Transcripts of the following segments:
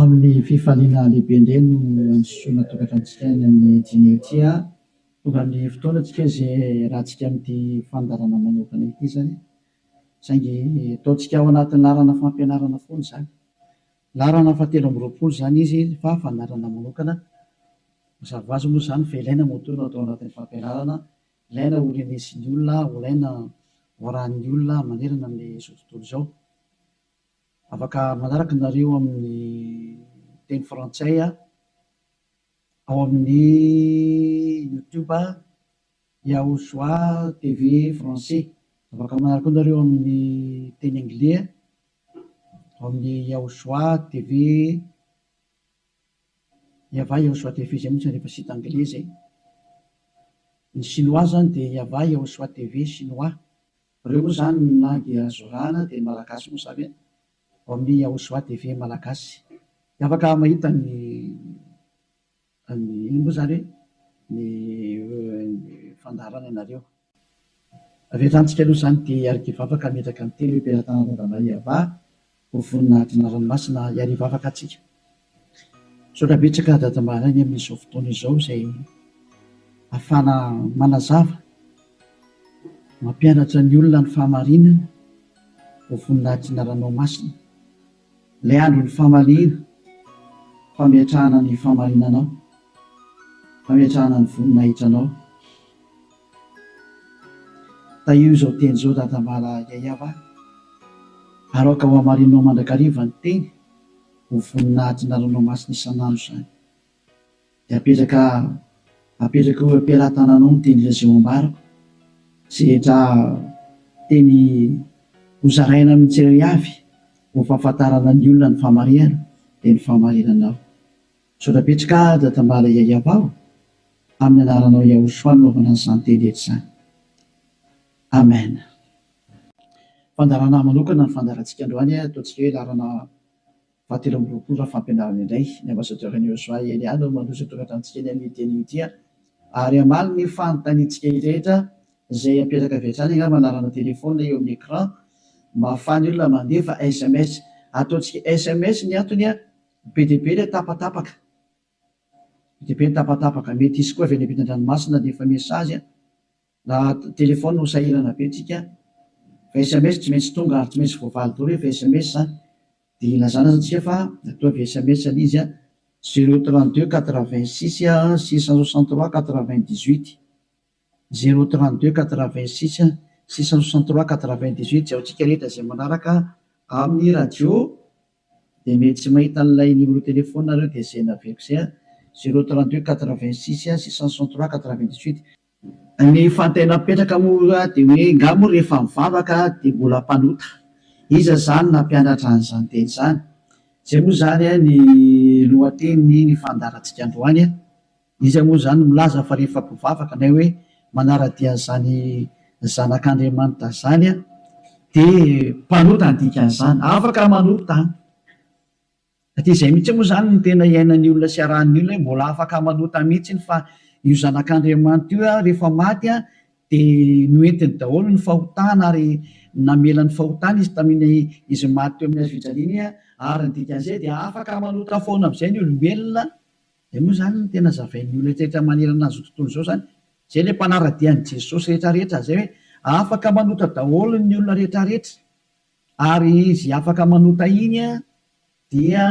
amin'ny fifaliana lehibe indray no ansoina tokatranotsika ny amin'ny jinetia tonga amin'ny fotoanatsika izay rahantsika amin'ity fandarana manokana ity zany saingy ataontsika ao anatin'ny larana fampianarana foana zany larana fahatelo amby roapolo zany izy fa fandarana manokana mazava ho azy moa zany fa ilaina motorina atao anatin'ny fampianarana ilaina ho renesin'ny olona ho ilaina hoarahan'ny olona manerana amin'izao tontolo izao. Afaka manaraka nareo amin'ny teny frantsay ao amin'ny YouTube Yahosoa TV français. Afaka manaraka nareo amin'ny teny anglais ao amin'ny Yahosoa TV Yava Yahosoa TV zay mihitsy rehefa sita anglais zay. Ny chinois zany dia Yava Yahosoa TV chinois. Reo moa zany ny langue azorana dia malagasy moa zany ao amin'ny Yahosoa TV malagasy. Afaka mahita ny ino moa zany ny fandarana ianareo. Rehetransika aloha zany dia arikivavaka metraka amin'ny telo am-pelatana Dadamay Yava ho voninahitra ranomasina iarivavaka atsika. Saotra betsaka Dadamay amin'izao fotoana izao izay ahafana manazava mampianatra ny olona ny fahamarinana ho voninahitra ranomasina. Ilay andro ny fahamaliana fametrahana ny fahamarinanao, fametrahana ny voninahitranao. Taio izao teny izao Dadamala Yayava, aroka ho hamarinanao mandrakariva ny teny ho voninahitra ranomasina isan'andro zany. Dia apetraka ho ampelantananao ny teny izay ambarako sy rehetra teny hozaraina amin'ny tsirairay avy ho fahafantarana ny olona ny fahamarinana dia ny fahamarinanao. Saotra betsaka Dadamala Yayava amin'ny anaranao Yahosoa naovana an'izany teny rehetra izany. Amen. Fandarana manokana ny fandarantsika androany ataontsika hoe larana fahatelo amby roapolo raha fampianarana indray ny ambassadeur-n'i Yahosoa Eliana mandroso tokatranontsika eny amin'ny teny ary amaly ny fanontaniantsika rehetra izay apetraka avy hatrany angamba manarana telefona eo amin'ny écran mba ahafahany olona mandefa SMS. Ataontsika SMS ny antony be dia be ilay tapatapaka, be dia be ny tapatapaka. Mety isy koa avy any ampitan-dranomasina dia efa mesazy raha telefona no sahirana be tsika fa SMS tsy maintsy tonga ary tsy maintsy voavaly daholo rehefa SMS zany. Dia ilazana antsika fa atao avy SMS ny izy 032 86 663 98 032 86 663 98 zay antsika rehetra izay manaraka amin'ny radio dia mety tsy mahita an'ilay numéro telefona nareo dia izay naveriko izay 032 86 663 98. Ny fantaina mipetraka moa dia hoe ngamo rehefa mivavaka dia mbola mpanota iza zany nampianatra an'izany teny izany. Izay moa zany ny lohateny ny fandarantsika androany. Izy moa zany milaza fa rehefa mpivavaka na hoe manaradia an'izany zanak'Andriamanitra zany dia mpanota ny dikan'izany, afaka manota. Satria izay mihitsy moa zany ny tena iainan'ny olona sy arahan'ny olona mbola afaka manota mihitsy fa io zanak'Andriamanitra io rehefa maty dia noentiny daholo ny fahotana ary namela ny fahotana izy tamin'ny izy maty teo amin'ny hazofijaliana ary ny dikan'izay dia afaka manota foana amin'izay ny olombelona. Dia moa zany ny tena zavain'ny olona rehetra manerana azy tontolo izao zany zay ilay mpanaradian'i Jesosy rehetrarehetra zay hoe afaka manota daholo ny olona rehetrarehetra ary izy afaka manota iny dia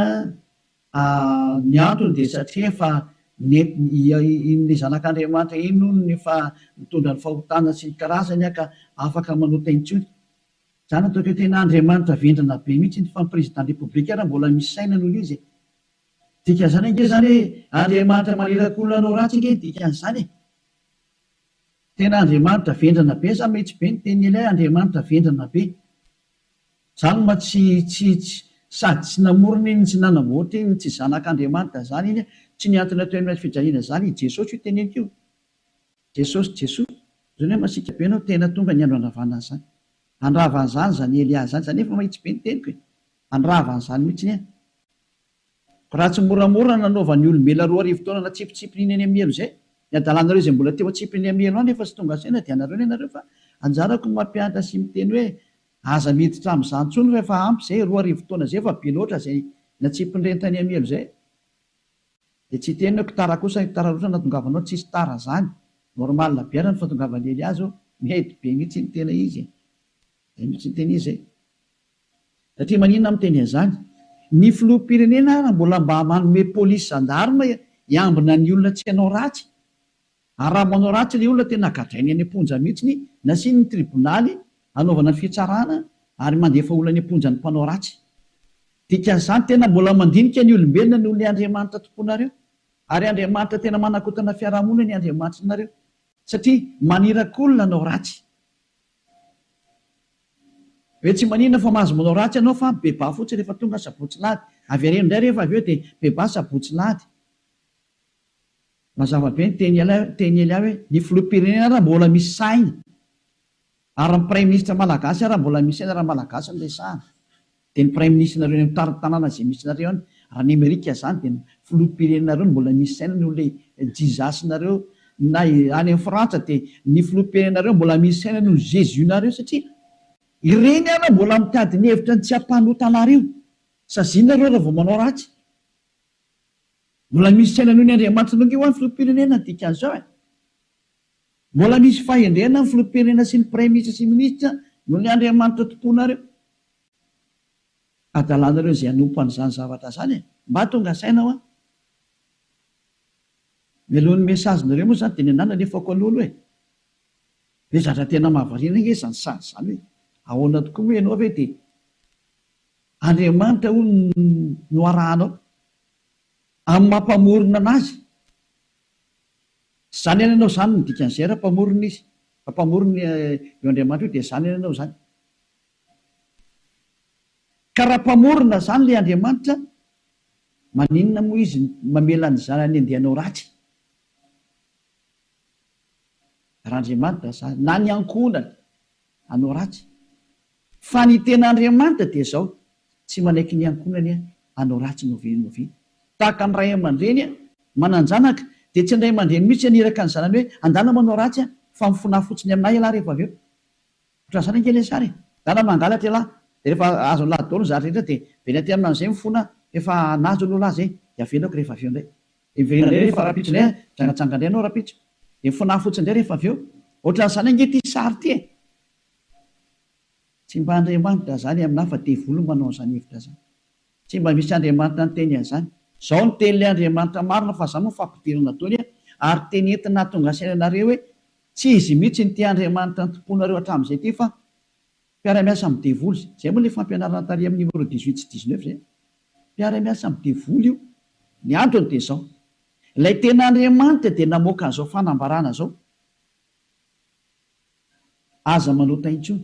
ny antony dia satria efa in'ilay zanak'Andriamanitra iny no ny fa mitondra ny fahotana sy ny karazany ka afaka manota intsony. Zany ataoko hoe tena Andriamanitra vendrana be mihitsy ny fampirezidan repoblika raha mbola misy saina noho izy. Dikan'izany ange zany hoe Andriamanitra maneraka olona anao ratsy ange dikan'izany. Tena Andriamanitra vendrana be sa mihitsy be ny teny ilay Andriamanitra vendrana be. Zany ma tsy sady tsy namorona iny tsy nanamboatra iny tsy zanak'Andriamanitra zany iny tsy niantona teo amin'ny fijaliana zany Jesosy io teneniko io. Jesosy zany hoe masika be anao tena tonga ny andro andravana zany. Andravana zany zany Elia zany zany efa mahitsy be ny teniko e. Andravana zany mihitsy ny raha tsy moramora nanaovan'ny olombelona 2 na tsipitsipinyny eny amielo zay ny adalanareo izay mbola teo atsipiny amielo any efa tsy tonga saina dia anareo ny anareo fa anjarako ny mampianatra sy miteny hoe aza miditra amin'izany intsony rehefa ampy zay 2 arivo taona zay efa be loatra zay na tsy mpindrentany amielo zay de tsy teny hoe tara kosa tara rosa natongavanao tsisy tara zany normal biara ny fatongavany Eliazy mety be mihitsy ny tena izy mihitsy ny tena izy zay satria maninona miteny an'izany ny filoham-pirenena raha mbola mba manome polisy zandarma hiambina ny olona tsy hanao ratsy ary raha manao ratsy le olona tena gadrainy any am-ponja mihitsy nasiny ny tribonaly anaovana ny fitsarana ary mandefa olona any am-ponja ny mpanao ratsy dikan'izany tena mbola mandinika ny olombelona ny olona Andriamanitra tomponareo ary Andriamanitra tena manakotana fiarahamonina ny Andriamanitra nareo satria manirakolona anao ratsy hoe tsy manina fa mahazo manao ratsy ianao fa beba fotsiny rehefa tonga sabotsy lady avy areno indray rehefa avy eo dia beba sabotsy lady mazava be ny teny Elia hoe ny filoham-pirenena raha mbola misy saina ary ny prime ministre malagasy raha mbola misy saina raha malagasy no resahana dia ny prime ministre nareo ny tanàna izay misy nareo any raha ny Amerika izany dia ny filoham-pirenenareo mbola misy saina no le jizasinareo na any amin'ny Frantsa dia ny filoham-pirenenareo mbola misy saina no Jésus nareo satria ireny ana mbola mitady ny hevitra ny tsy hampanotana-reo sazinareo raha vao manao ratsy mbola misy saina noho ny Andriamanitra nonge ho any filoham-pirenena dikan'izao mbola misy fahendrena ny filoham-pirenena sy ny praiminisitra sy minisitra noho ny Andriamanitra tomponareo adalanareo izay hanompo an'izany zavatra zany mba tonga saina ho melohan'ny mesazinareo moa zany dia ny anana nefako alolo hoe zatra tena mahavariana nge zany sady zany hoe ahoana tokoa moa ianao ve dia Andriamanitra ho no arahanao amin'ny mampamorona anazy zany ianao zany ny dikan'izay raha mpamorona izy mpamorona eo Andriamanitra io dia zany ianao zany ka raha mpamorona zany le Andriamanitra maninona moa izy mamela ny zanany andehanao ratsy raha Andriamanitra zany na ny ankonany hanao ratsy fa ny tena Andriamanitra dia zao tsy manaiky ny ankonany hanao ratsy novi tahaka ny ray aman-dreny mananjanaka dia tsy indray aman-dreny mihitsy aniraka ny zanany hoe andana manao ratsy fa mifona fotsiny aminay ialahy rehefa avy eo ohatran'izany ankely sary dana mangalatra ialahy dia rehefa azo lahy daholo zatra rehetra dia veny aty amin'izay mifona efa nazo aloha lahy zay dia avenako rehefa avy eo indray iverina indray rehefa rapitso indray jangatsanga indray anao rapitso dia mifona fotsiny indray rehefa avy eo ohatran'izany ange ty sary ty tsy mba Andriamanitra zany aminahy fa devolo manao an'izany hevitra zany tsy mba misy Andriamanitra ny teny an'izany zao ny tenin'ilay Andriamanitra marina fa zany no fampidirana taony ary teny entina tonga sainanareo hoe tsy izy mihitsy ny ty Andriamanitra ny tomponareo hatramin'izay ty fa mpiara-miasa amin'ny devoly zay moa le fampianarana tary amin'ny numéro 18 sy 19 zay mpiara-miasa amin'ny devoly io ny antony dia zao ilay tena Andriamanitra dia namoaka an'izao fanambarana zao aza manota intsony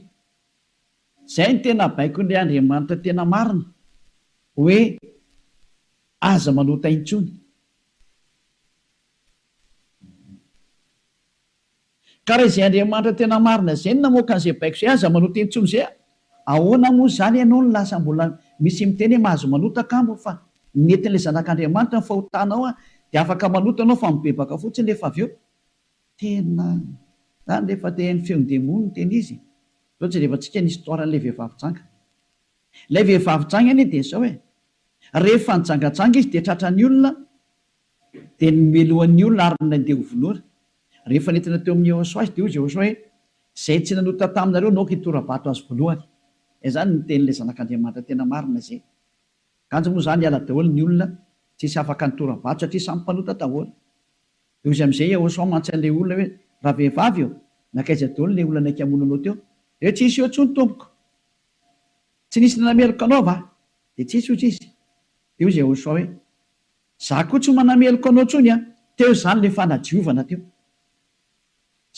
zay ny tena baiko n'ilay Andriamanitra tena marina hoe aza manota intsony ka raha izay Andriamanitra tena marina zay ny namoaka an'izay baiko zay aza manota intsony zay ahoana moa zany ianao no lasa mbola misy miteny hoe mahazo manota kambo fa netin'ilay zanak'Andriamanitra ny fahotanao dia afaka manota anao fa mibebaka fotsiny rehefa avy eo tena zany rehefa tehan'ny feon-demony ny teny izy ohatsy rehefa tsika ny histoiran'ilay vehivavy janga ilay vehivavy janga anie dia zao rehefa nijangatsanga izy dia tratran'ny olona dia nomelohan'ny olona ary nandeha hovonoana rehefa nentina teo amin'ny Jehosoa izy dia hoy Jehosoa hoe zay tsy nanota taminareo naoka hitorabato azy voalohany zany ny tenin'ilay zanak'Andriamanitra tena marina zay kanjo moa zany hiala daholo ny olona tsisy afaka nitorabato satria samy mpanota daholo dia izy amin'izay Jehosoa mantsy an'ilay olona hoe raha vehivavy eo nakaiza daholo ilay olona naiky hamonanao teo dia tsisy eo ntsony tompoko tsy nisy nanameloka anao va dia tsisy ozy izy dia hoy Jehosoa hoe za koa tsy manameloka anao ntsony teo zany le fanadiovana teo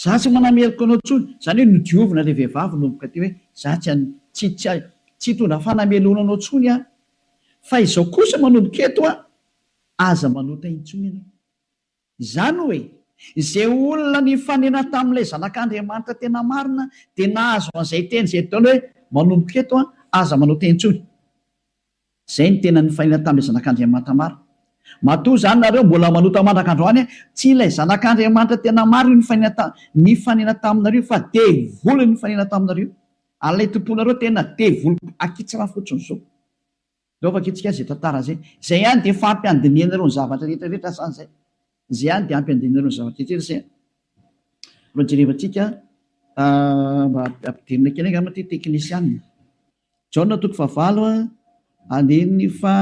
za tsy manameloka anao ntsony zany hoe nodiovina ilay vehivavy nomboka teo hoe za tsy tondra fanamelona anao ntsony fa izao kosa manomboka eto aza manota intsony ianao izany hoe izay olona ny fanena tamin'ilay zanak'Andriamanitra tena marina dia nahazo an'izay teny izay taona hoe manomboka eto aza manota intsony zay ny tena ny fanena tamin'ilay zanak'Andriamanitra marina matoa zany nareo mbola manota mandrak'androany tsy ilay zanak'Andriamanitra tena marina ny fanena taminareo fa devoly ny fanena taminareo alay tomponareo tena devoly akitsy raha fotsiny zao Laovaka itsika zay tantara zay. Zay ihany dia fampiandiniana ireo ny zavatra rehetrarehetra sany zay. Zay ihany dia ampiandiniana ireo ny zavatra rehetrarehetra zay. Mba jerevantsika mba ampidirina kely angamba ty teknisianina. Jaona 9 andiny fa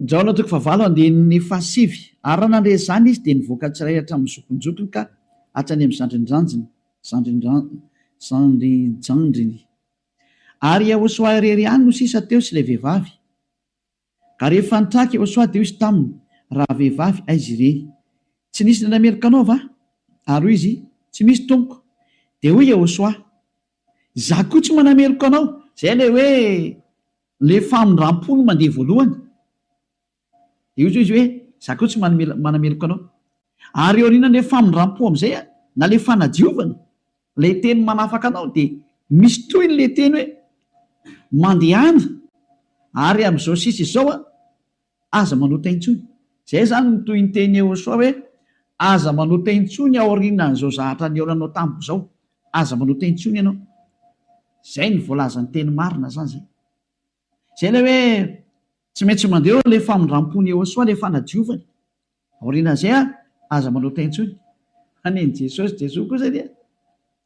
Jaona 9 andiny fa 7 ary raha nandre zany izy dia nivoaka tsiray hatramin'ny zokonjokony ka hatrany amin'ny zandrinjandriny ary Ahosoa irery ihany no sisa teo sy ilay vehivavy ka rehefa nitraky Ahosoa dia izy taminy raha vehivavy aizy ireny tsy nisy nanamelika anao va ary izy tsy misy tompoko dia hoy Ahosoa za koa tsy manamelika anao zay le hoe le famindram-pony mandeha voalohany dia izy hoe za koa tsy manamelika anao ary aorianan'le famindram-po amin'izay na le fanadiovana le teny manafaka anao dia misy toy ny le teny hoe mandehana ary amin'izao sisa izao aza manota intsony. Zay zany ny toy ny teny Ahosoa hoe aza manota intsony aorianan'izao zahatra ny eolanao tamiko zao, aza manota intsony ianao. Zay ny voalazan'ny teny marina zany zay. Zay le hoe tsy maintsy mandeha le famindram-pony Ahosoa le fanadiovany aorianan'izay aza manota intsony. Aneny Jesosy koa zany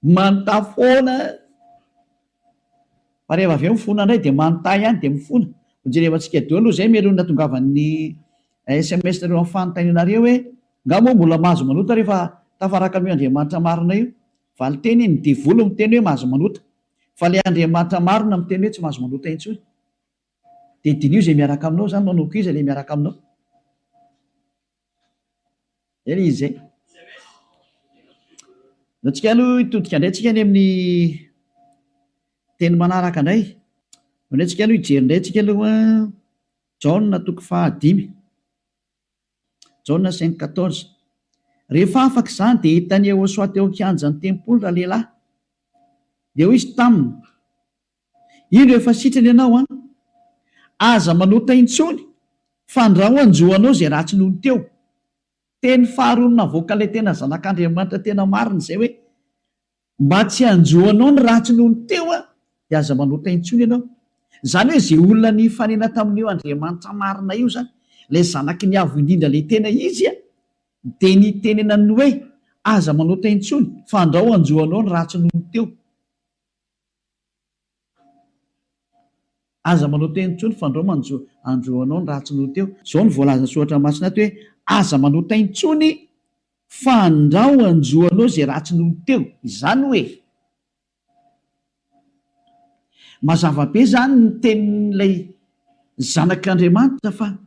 manontà foana fa rehefa avy eo mifona indray dia manontà ihany dia mifona. Jerevantsika deo aloha zay melona tongavan'ny SMS nareo amin'ny fanontanianareo hoe nga moa mbola mahazo manota rehefa tafaraka amin'io Andriamanitra marina io. Valiteny ny devolo miteny hoe mahazo manota fa le Andriamanitra marina miteny hoe tsy mahazo manota intsony. Dia dinio zay miaraka aminao zany manao iza le miaraka aminao. Eny izy zay. Antsika aloha hitodika indray tsika any amin'ny teny manaraka indray. Indray tsika aloha hijery indray tsika aloha Jaona 5:5. Jaona 5:14. Rehefa afaka izany dia hitany Ahosoa teo an-kianjan'ny tempoly raha lehilahy. Dia hoy izy taminy ino efa sitrany ianao aza manota intsony fa andraho anjoanao zay ratsy nohony teo. Teny faharoa navoaka ilay tena zanak'Andriamanitra tena marina izay hoe mba tsy anjoanao ny ratsy nohony teo dia aza manota intsony ianao. Zany hoe izay olona ny fanena tamin'io Andriamanitra marina io zany ilay zanaky ny avo indrindra ilay tena izy dia ny tenenany hoe aza manota intsony fa andraho anjoanao ny ratsy nohony teo. Aza manota intsony fa andraho anjoanao ny ratsy nohony teo. Izao ny voalazana soratra masina ato hoe aza manota intsony fa andraho anjoanao zay ratsy nohony teo. Izany hoe mazava be zany ny tenin'ilay zanak'Andriamanitra fa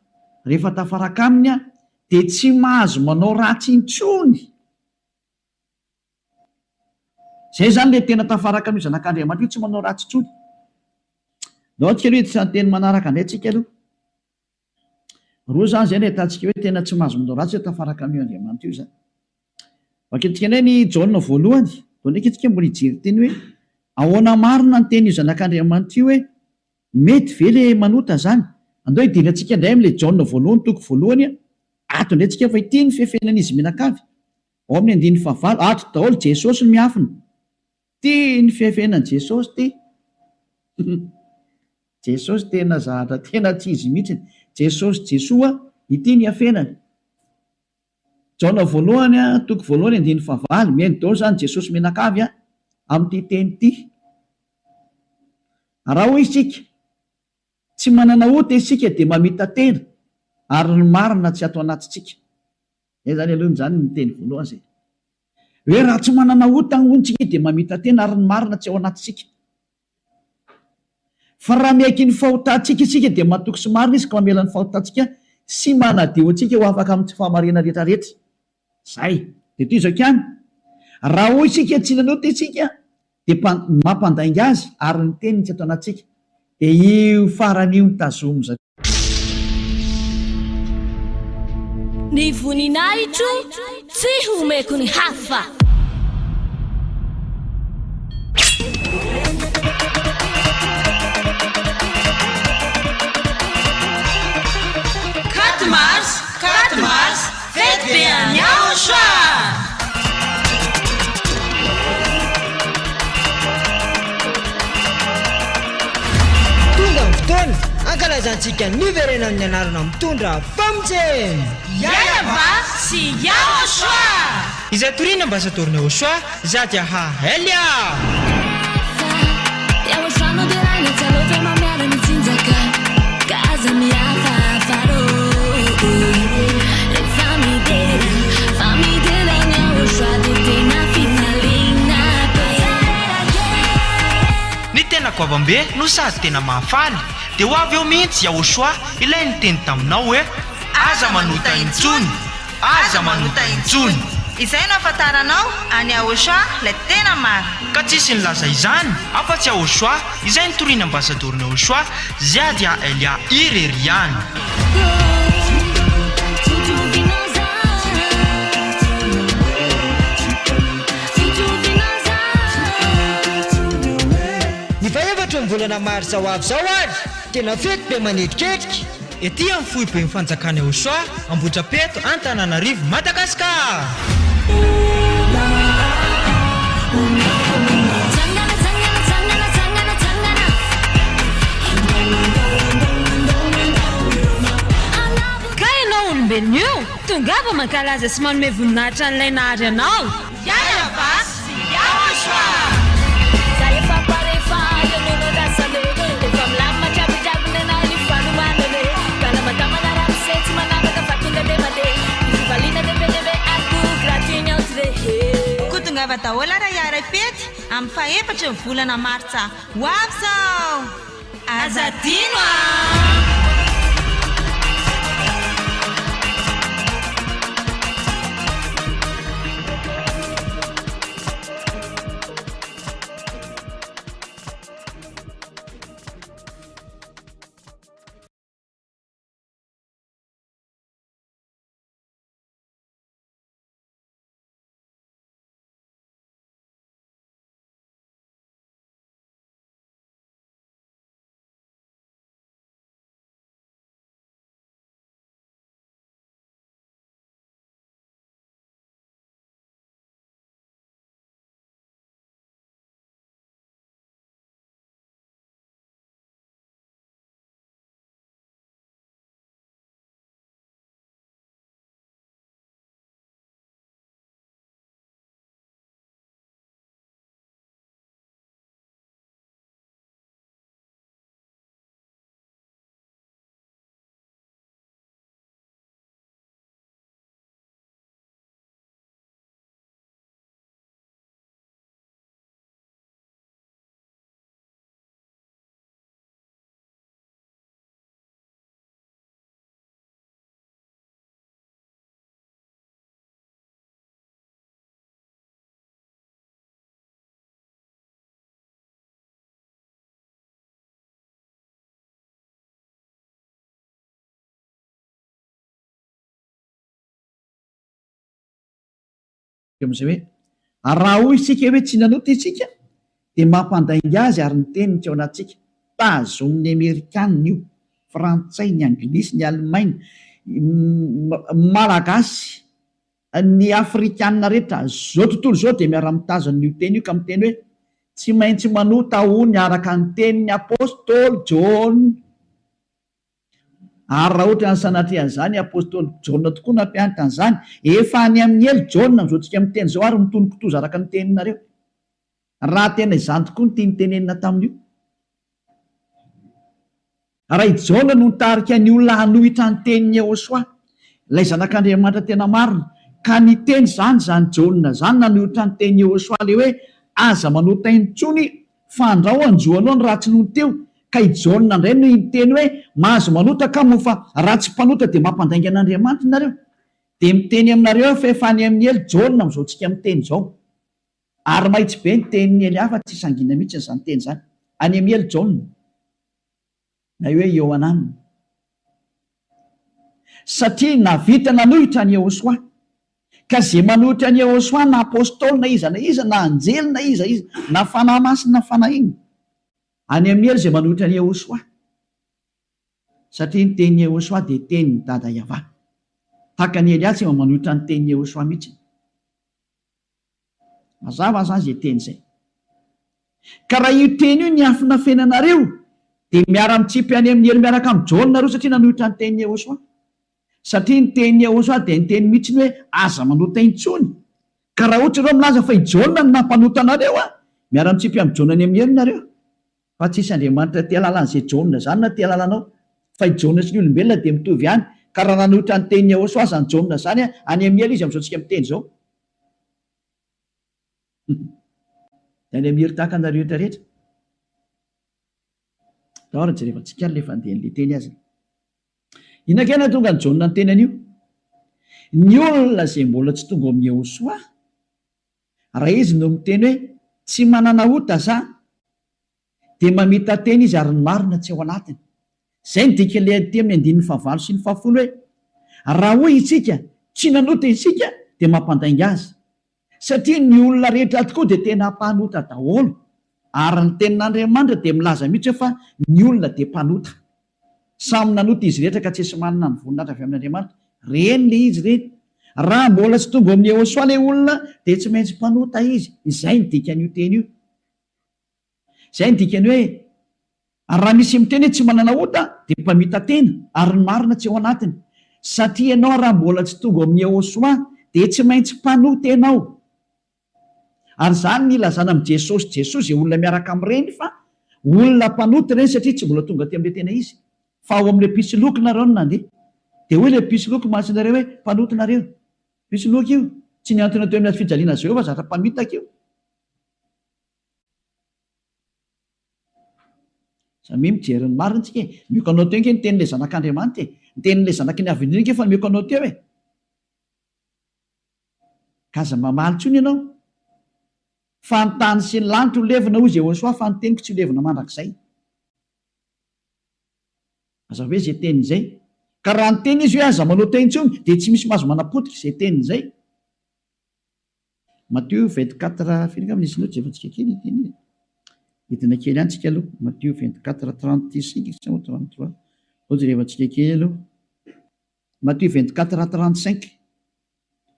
rehefa tafaraka aminy dia tsy mahazo manao ratsy intsony. Zay zany le tena tafaraka amin'io zanak'Andriamanitra io, tsy manao ratsy intsony. Nao tsika aloha sa teny manaraka indray tsika aloha. Roa zany zay ny ahitantsika hoe tena tsy mahazo manao ratsy tafaraka amin'io Andriamanitra io zany. Vakentsika indray ny Jaona voalohany, dao ndraiky itsika mbola hijery teny hoe ahoana marina ny teny io zanak'Andriamanitra io hoe mety ve le manota zany. Andao hidirina antsika indray amin'ilay Jaona voalohany 1 ato indray tsika fa ity ny fiafenan'izy menakavy ao amin'ny 9 atro daholo Jesosy no miafina. Ty ny fiafenan'i Jesosy ty. Jesosy tena zahatra tena tsy izy mihitsy. Jesosy Jesoa ity ny afenany. Jaona voalohany 1 mihaino daholo zany Jesosy menakavy amin'ity teny ity. Raha hoy isika tsy manana ota isika dia mamita tena ary ny marina tsy ato anatintsika. Zay zany aloha zany ny teny voalohany zay. Hoe raha tsy manana ota ny ontsika dia mamita tena ary ny marina tsy ao anatintsika. Fa raha miaiky ny fahotantsika isika dia matoky sy marina izy ka mamela ny fahotantsika sy manadio antsika ho afaka amin'ny tsy fahamarina rehetrarehetra. Zay dia toy izao ihany. Raha hoy isika tsy nanota isika dia mampandainga azy ary ny teniny tsy ato anatintsika. Dia io faran'io tazomo zay. Ny voninahitro tsy homeko ny hafa. Katmars lehibean'ny Aotra. Tonga ny fotoana ankalazantsika ny verenan'ny anarana mitondra famojeny Yayava sy Aotra. izay toriana ambasadorina Aotra Zadia Elia. Aotra dia raina tsaloatra mamiara ny tsinjaka kaza miafafaro rehefa midera ny Aotra dia tena fifaliana be. Ny tena goavambe no sady tena mahafaly dia ho avy eo mihitsy Aotra ilay niteny taminao hoe aza manota intsony, aza manota intsony. Izay no afantaranao any Aotra ilay tena maro. Ka tsisy nilaza izany afa-tsy Aotra izay nitoriana ambasadorina Aotra Zadia Elia Ireriany. Ny faevatra ny volana maro zao avy zao ary tena fety be manetriketrika ety amin'ny fohy be mifanjakany Aotra Ambohidrapeto Antananarivo Madagasikara. Ka ianao olombelona io tongava mankalaza sy manome voninahitra n'ilay nahary anao. Yayava sy Aotra. Kutungava taola ra iara-pety amin'ny faefatra ny volana Martsa ho avy zao. Azadino am'izay hoe raha hoy isika hoe tsy nanota isika dia mampandainga azy ary ny teniny tsy ao anatsika tazomin'ny Amerikanina io, Frantsay, ny Anglisy, ny Alemaina, Malagasy, ny Afrikanina rehetra zao tontolo zao dia miara-mitazana io teny io ka miteny hoe tsy maintsy manota hony araka ny tenin'ny apôstôly John. Ary raha ohatra ny sanatrehan'izany apôstôly John tokoa nampianatra an'izany efa any amin'ny elo John amin'izao tsika miteny zao ary mitony kitoza araka ny teninareo. Raha tena izany tokoa ny tiany tenenina tamin'io. Raha i John no nitarika ny olona hanohitra ny teniny Aotra, ilay zanak'Andriamanitra tena marina, ka ny teny zany John zany nanohitra ny teny Aotra le hoe aza manota intsony fandrao anjoanao ny ratsy no teo. Ka i John indray no miteny hoe mahazo manota ka mo fa raha tsy mpanota dia mampandainga an'Andriamanitra nareo. Dia miteny aminareo fa efa any amin'ny elo John amin'izao tsika miteny zao. Ary mahitsy be ny tenin'ny ely hafa tsy sangina mihitsy izany teny zany. Any amin'ny elo John na hoe Ioanana. Satria navita nanohitra ny Aotra, ka zay manohitra ny Aotra na apôstôly na iza na anjely na iza na fanahy masina na fanahy iny, any amin'ny elo zay manohitra ny Aotra, satria ny tenin'ny Aotra dia tenin'ny Dada Yava. tahaka ny Eliasy manohitra ny teny Yehosoa mihitsy. Mazava zany teny izay. Ka raha io teny io ny afina fenanareo dia miara-mitsipy any amin'ny hery miaraka amin'ny Jaonareo satria nanohitra ny teny Yehosoa. Satria ny teny Yehosoa dia ny teny mihitsy hoe aza manota intsony. Ka raha ohatra ireo milaza fa i Jaona no nampanota anareo miara-mitsipy amin'ny Jaona any amin'ny hery nareo. Fa tsisy Andriamanitra te halalan'izay Jaona zany na te halalanao. Fa i Jaona sy ny olombelona dia mitovy ihany. Ka raha nanohitra ny teny Yehosoa zany Jaona zany any amin'ny hery izy amin'izao tsika miteny izao. Dia any amin'ny hery tahaka anareo rehetra. Dahora jerevantsika ilay fandehan'ilay teny azy. Inona tonga ny Jaona ny teny an'io? Ny olona izay mbola tsy tonga amin'ny Yehosoa, raha izy no miteny hoe tsy manana ota za, dia mamita teny izy ary ny marina tsy ao anatiny. Izay ny dika ilay teny amin'ny 9 sy ny 10 hoe raha hoy isika tsy nanota isika dia mampandainga azy. Satria ny olona rehetra tokoa dia tena mpanota daholo. Ary ny tenin'Andriamanitra dia milaza mihitsy fa ny olona dia mpanota. Samy nanota izy rehetra ka tsy esy manana ny voninahitra avy amin'Andriamanitra. Reny le izy reny. Raha mbola tsy tonga amin'ny Yehosoa ilay olona dia tsy maintsy mpanota izy. Izay ny dikan'io teny io. Izay ny dikany hoe raha misy miteny hoe tsy manana ota dia mpamita tena ary ny marina tsy ao anatiny. Satria ianao raha mbola tsy tonga amin'ny Yehosoa dia tsy maintsy mpanota ianao. Ary zany ny ilazana amin'ny Jesosy dia olona miaraka amin'ireny fa olona mpanota ireny satria tsy mbola tonga aty amin'ilay tena izy. Fa ao amin'ilay pisoloky nareo no nandeha. Dia hoe ilay pisoloky mahatsinareo hoe mpanota nareo. Pisoloky io tsy niantona teo amin'ny fijaliana Jehova zatra mpamitaka io. Samy mijery ny marina tsika. Mioka anao teo ny tenin'ilay zanak'Andriamanitra. Ny tenin'ilay zanaky ny avindrina fa mioka anao teo ka aza mamaly tsony ianao. Fa ny tany sy ny lanitra ho levina hoy Jehosoa fa ny teniko tsy ho levina mandrakizay. Aza hoe izay teny izay. Ka raha ny teny izy hoe aza manota intsony dia tsy misy mahazo manapotika izay teny izay. Matthieu 24 firy misy loatra efantsika kely teny. Hitina kely ihany tsika aloha. Matthieu 24:36 sa 33. Ohatsy rehefantsika kely aloha. Matthieu 24:35.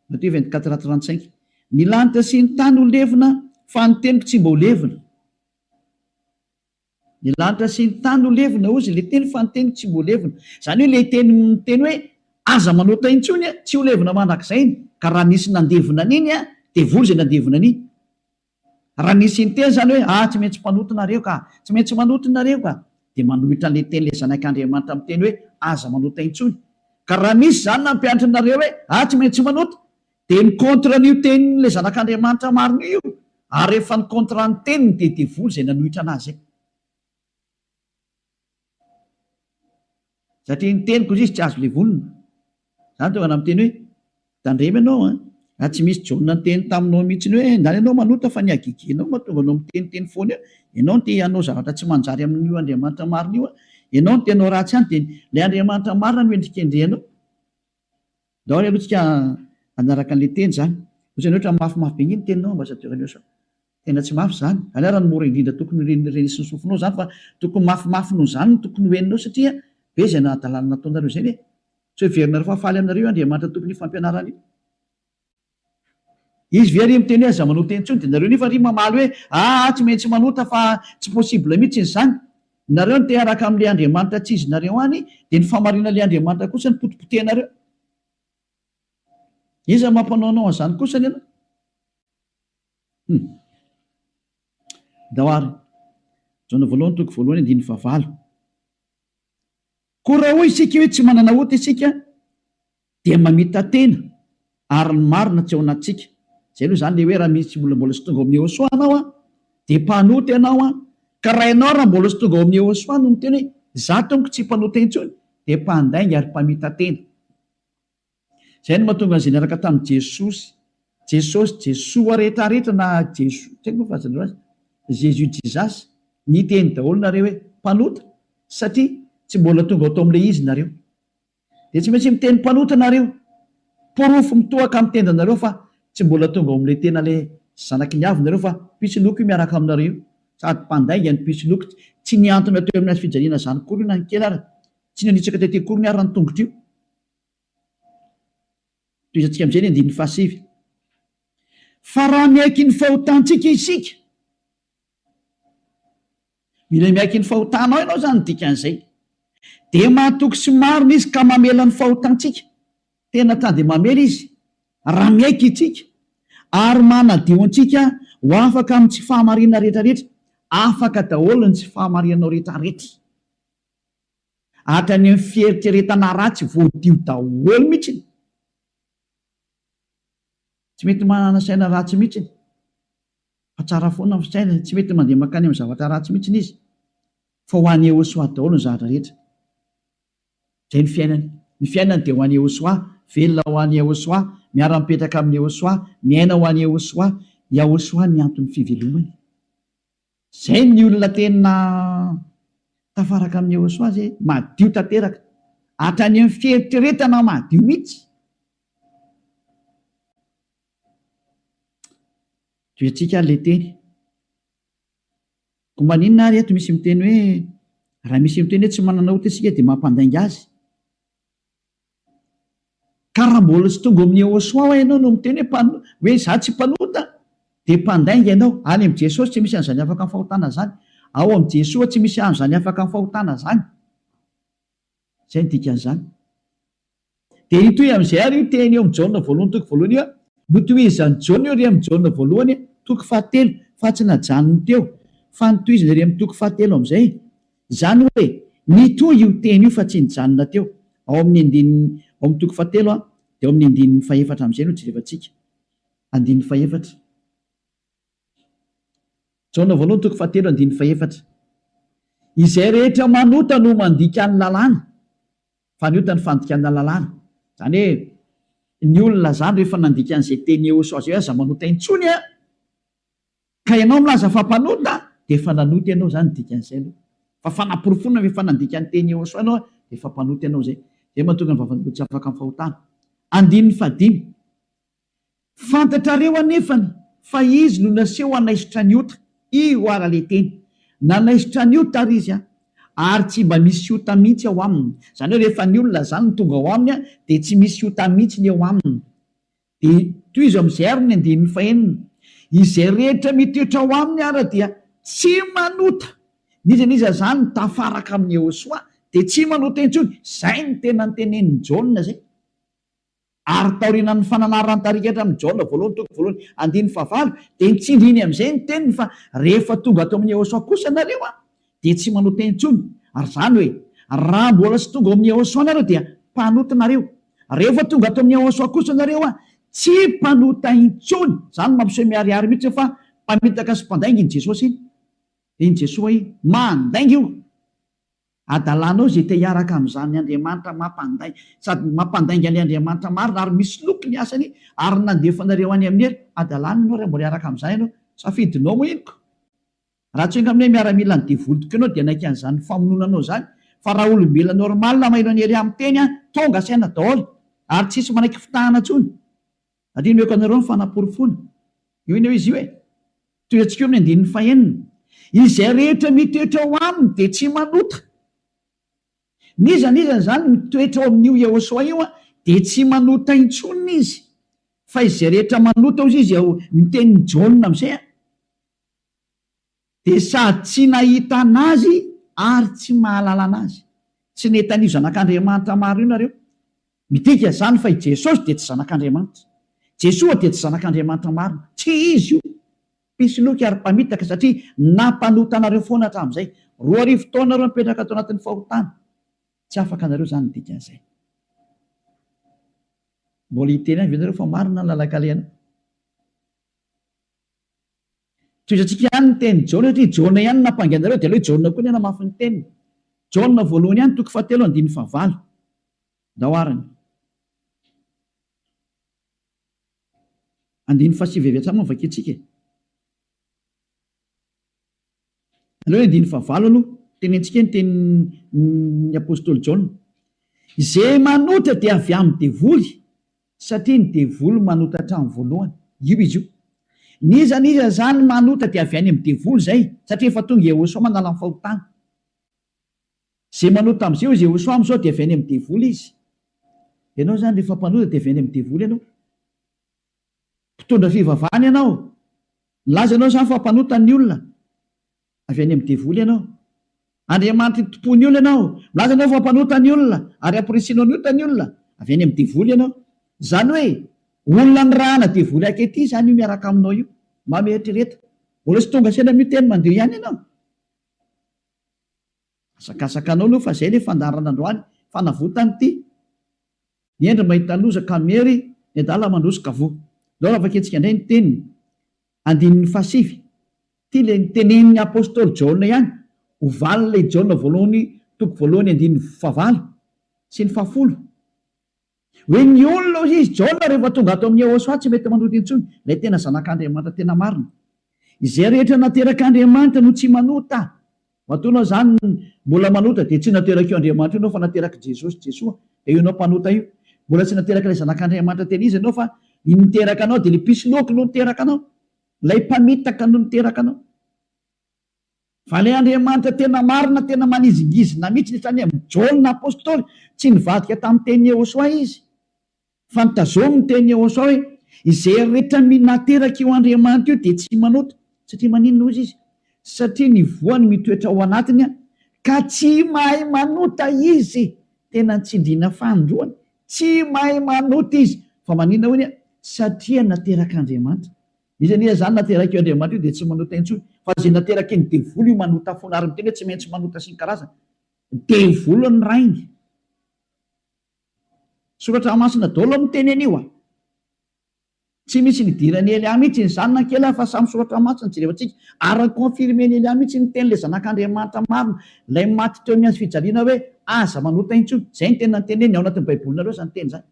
Matthieu 24:35. Ny lanitra sy ny tany ho levina fa ny teniko tsy mba ho levina. Ny lanitra sy ny tany ho levina ozy ilay teny fa ny teniko tsy mba ho levina. Izany hoe ilay teny hoe aza manota intsony tsy ho levina mandrakizay. Ka raha nisy nandevina an'iny dia voly izay nandevina an'iny. Raha nisy ny teny zany hoe tsy maintsy mpanota nareo ka, tsy maintsy manota nareo ka, dia manohitra an'ilay teny ilay zanak'Andriamanitra amin'ny teny hoe aza manota intsony. Ka raha misy zany nampianatra nareo hoe tsy maintsy manota, dia ny kontra n'io tenin'ilay zanak'Andriamanitra marina io. Ary rehefa ny kontra ny teniny dia voly izay nanohitra anazy. Satria ny teniko izy tsy azo le volona. Zany tonga amin'ny teny hoe tandrema ianao tsy misy Jaona ny teny taminao mihitsy hoe ndany ianao manota fa ny agigenao mahatonga anao miteniteny foana eo. Ianao no te hanao zavatra tsy manjary amin'io Andriamanitra marina io. Ianao no te hanao ratsy ihany dia ilay Andriamanitra marina no endrikendrehanao. Daholo aloha tsika anaraka an'ilay teny zany. Ohatrany ohatra mafimafy be iny teninao ambassadeur sao. Tena tsy mafy zany. Alera ny mora indrindra tokony renisy ny sofinao zany fa tokony mafimafy noho zany no tokony hoeninao satria be izay nahadalana nataonareo izay hoe tsy heverinareo fa faly aminareo Andriamanitra tokony fampianarana io. Izy very miteny hoe aza manota intsony dia nareo nefa ry mamaly hoe tsy maintsy manota fa tsy possible mihitsy izany. Nareo no te araka amin'ilay Andriamanitra tsy izy nareo any dia ny famarinan'ilay Andriamanitra kosa ny potipotehinareo. Iza mampanaonao an'izany kosa ny ianao? Dahoary Jaona voalohany toko voalohany 9:9. Koa raha hoy isika hoe tsy manana ota isika dia mamita tena ary ny marina tsy ao anatsika. Izay aloha zany le hoe raha misy mbola tsy tonga amin'ny Yehosoa anao dia mpanota ianao ka raha ianao raha mbola tsy tonga amin'ny Yehosoa no miteny hoe za tompoko tsy mpanota intsony dia mpandainga ary mpamita tena. Izay no mahatonga izay niaraka tamin'i Jesoa rehetrarehetra na Jésus Jesus ny teny daholo nareo hoe mpanota satria tsy mbola tonga atao amin'ilay izy nareo. Dia tsy maintsy miteny mpanota nareo. Porofo mitohaka amin'ny tenda nareo fa tsy mbola tonga ao amin'ilay tena ilay zanaky ny avy nareo fa pisoloky io miaraka aminareo. Sady mpandainga ny pisoloky tsy niantona teo amin'ny fijaliana zany kory na ny kely ary tsy nanitsaka tety kory ny ary ny tongotra io. toizantsika amin'izay ny andiny fahasivy. Fa raha miaiky ny fahotantsika isika, mila miaiky ny fahotanao ianao zany dikan'izay, de mahatoky sy marina izy ka mamela ny fahotantsika, tena tany de mamela izy raha miaiky itsika ary manadio antsika ho afaka amin'ny tsy fahamarina rehetrarehetra, afaka daholo ny tsy fahamarinanao rehetrarehetra, hatrany amin'ny fieritreretana ratsy voadio daholo mihitsiny. Tsy mety manana saina ratsy mihitsiny, fa tsara foana ny saina, tsy mety mandeha makany amin'ny zavatra ratsy mihitsiny izy, fa ho any Ehosoa daholo ny zavatra rehetra. Zay ny fiainany, ny fiainany dia ho any Ehosoa, velona ho any Ehosoa, miara-mipetraka amin'ny Ehosoa, miaina ho any Ehosoa, Ehosoa ny antony fivelomany. Zay ny olona tena tafaraka amin'ny Ehosoa zay, madio tanteraka, hatrany amin'ny fieritreretana madio mihitsy. Toetsika le teny. Ko maninona ary eto misy miteny hoe, raha misy miteny hoe tsy manana ota isika dia mampandainga azy. Ka raha mbola tsy tonga amin'ny Ehosoa ho ianao no miteny hoe za tsy mpanota dia mpandainga ianao. Any amin'ny Jesosy tsy misy an'izany afaka amin'ny fahotana zany. Ao amin'ny Jesoa tsy misy an'izany afaka amin'ny fahotana zany. Zay ny dikan'izany. Dia itoy amin'izay ary io teny eo amin'ny Jaona voalohany toko voalohany io, notohizan'ny Jaona io ry amin'ny Jaona voalohany toko fahatelo, fa tsy najanony teo, fa notohizany ry amin'ny toko fahatelo amin'izay. Zany hoe nitohy io teny io fa tsy nijanona teo. Ao amin'ny andininy, ao amin'ny toko fahatelo dia ao amin'ny andininy fahefatra amin'izay no jerevantsika. Andininy fahefatra. Jaona voalohany toko fahatelo andininy fahefatra. Izay rehetra manota no mandika ny lalàna, fa ny ota ny fandikana lalàna. Zany hoe ny olona zany rehefa nandika an'izay teny Ehosoa zay aza manota intsony ka ianao milaza fa mpanota dia efa nanota ianao zany dikan'izay aloha. Fa fanamporofonina rehefa nandika ny teny Ehosoa ianao dia efa mpanota ianao zay. Zay mahatonga ny vavanao tsy afaka amin'ny fahotana. Andininy fahadimy. Fantatrareo anefany fa izy no naseho hanaisitra ny ota. Io ara le teny. Nanaisitra ny ota ary izy ary tsy mba misy ota mihitsy ao aminy. Zany hoe rehefa ny olona zany no tonga ao aminy dia tsy misy ota mihitsy ny ao aminy. Dia toy izy amin'izay ary ny andininy fahenina. Izay rehetra mitoetra ao aminy ara dia tsy manota. Nizaniza zany tafaraka amin'ny Ehosoa dia tsy manota intsony. Zay ny tena nytenenin'ny Jaona zay. Ary taorian'ny fananarany tarikatra amin'ny Jaona voalohany toko voalohany andininy fahavalo dia nitsindriny amin'izay ny teniny fa rehefa tonga ato amin'ny Ehosoa kosa nareo dia tsy manota intsony. Ary zany hoe raha mbola tsy tonga amin'ny Ehosoa nareo dia mpanota nareo. Rehefa tonga ato amin'ny Ehosoa kosa nareo tsy mpanota intsony. Zany mampiseho miariary mihitsy fa mpamitaka sy mpandainga iny Jesosy iny. Dia iny Jesosy iny mandainga io. Adalanao zay te hiaraka amin'izany Andriamanitra mampandainga, sady mampandainga ny Andriamanitra marina ary misy loko ny asany ary nandefanareo any amin'ny hery. Adalanao raha mbola hiaraka amin'izany ianao, safidinao moa inoko. Raha tsy hoe amin'ilay miaramila ny devoly tokoa ianao dia naika an'izany famononanao zany. Fa raha olombelona normalina maino any hery amin'ny teny tonga saina daholo ary tsisy manaiky fitahana intsony. Adino eko anareo ny fanaporofona. Io iny hoe izy io hoe toy antsika eo amin'ny andininy fahenina. Izay rehetra mitoetra ao aminy dia tsy manota. Nizanizany zany mitoetra ao amin'io Ehosoa io dia tsy manota intsony izy. Fa izay rehetra manota ozy izy ao mitenin'ny Jaona amin'izay dia sady tsy nahita anazy ary tsy mahalala anazy. Tsy nahita an'io zanak'Andriamanitra maro io nareo. Midika zany fa i Jesosy dia tsy zanak'Andriamanitra. Jesoa dia tsy zanak'Andriamanitra marina. Tsy izy io. Pisoloky ary mpamitaka satria nampanota anareo foana hatramin'izay. 2 taona nareo mipetraka ato anatin'ny fahotana. Tsy afaka anareo zany midika an'izay. Mbola hiteny any venareo fa marina ny lalakaleana. Toizantsika ihany ny teny Jaona satria Jaona ihany nampanganareo dia ilay Jaona koa ny namafy ny teniny. Jaona voalohany ihany toko fahatelo andininy fahavalo. Daoarany. Andininy fahasivy avy hatrany vakitsika. Aleo andininy fahavalo aloha tenentsika ny tenin'ny apôstôly Jaona. Izay manota dia avy amin'ny devoly satria ny devoly manota hatramin'ny voalohany. Io izy io. Nizaniza zany manota dia avy any amin'ny devoly zay satria efa tonga Ehosoa manala ny fahotana. Izay manota amin'izay izy Ehosoa amin'izao dia avy any amin'ny devoly izy. ianao zany rehefa mpanota dia avy any amin'ny devoly ianao, mpitondra fivavahana ianao, laza ianao zany fa mpanota ny olona, avy any amin'ny devoly ianao, Andriamanitra tompony olona ianao, laza ianao fa mpanota ny olona ary ampirisinao ny ota ny olona, avy any amin'ny devoly ianao. Zany hoe olona ny rahana devoly akety zany io miaraka aminao io, mametrereta, mbola sy tonga sena miteny mandeha ihany ianao. Asakasakanao aloha fa zay le fandarana androany fanavotany ity. Ny endry mahita loza ka mery ny adala mandrosoka vo. Dao afaketsika indray ny teniny andinin'ny fasivy. Ty le nitenenin'ny apôstôly Jaona ihany, ovalina le Jaona voalohany toko voalohany andin'ny favalo sy ny fahafolo. Hoe ny olona izy Jaona rehefa tonga ato amin'ny Ahosoa tsy mety manota intsony, ilay tena zanak'Andriamanitra tena marina. Izay rehetra nateraka Andriamanitra no tsy manota. Matoanao zany mbola manota dia tsy nateraka io Andriamanitra ianao fa nateraka Jesosy Jesoa, dia io anao mpanota io. Mbola tsy nateraka ilay zanak'Andriamanitra tena izy ianao fa niteraka anao dia ilay pisiloko no niteraka anao, ilay mpamitaka no niteraka anao. Fa ilay Andriamanitra tena marina, tena manizingizina mihitsy nitrany amin'ny Jaona apôstôly, tsy nivadika tamin'ny teny Ahosoa izy. Fa nitazomy ny teny Ahosoa hoe izay rehetra nateraka io Andriamanitra io dia tsy manota. Satria maninona ozy izy? Satria ny voany mitoetra ao anatiny ka tsy mahay manota izy. Tena tsindriana fandroany, tsy mahay manota izy. Fa maninona hoy satria nateraka Andriamanitra. Izy zany nateraka io Andriamanitra io dia tsy manota intsony. Fa zay nateraka ny devoly io manota foana, ary miteny hoe tsy maintsy manota sy ny karazana. Devoly ny rainy. Soratra masina daholo amin'ny teny anio tsy misy nidirany Elia mihitsy ny zanona kely fa samy soratra masina tsy rehefantsika. Ary konfirmeny Elia mihitsy ny teny le zanak'Andriamanitra marina, ilay maty teo amin'ny azy fijaliana hoe aza manota intsony. Zay ny tena teneny ao anatin'ny baibolinareo zany teny zany.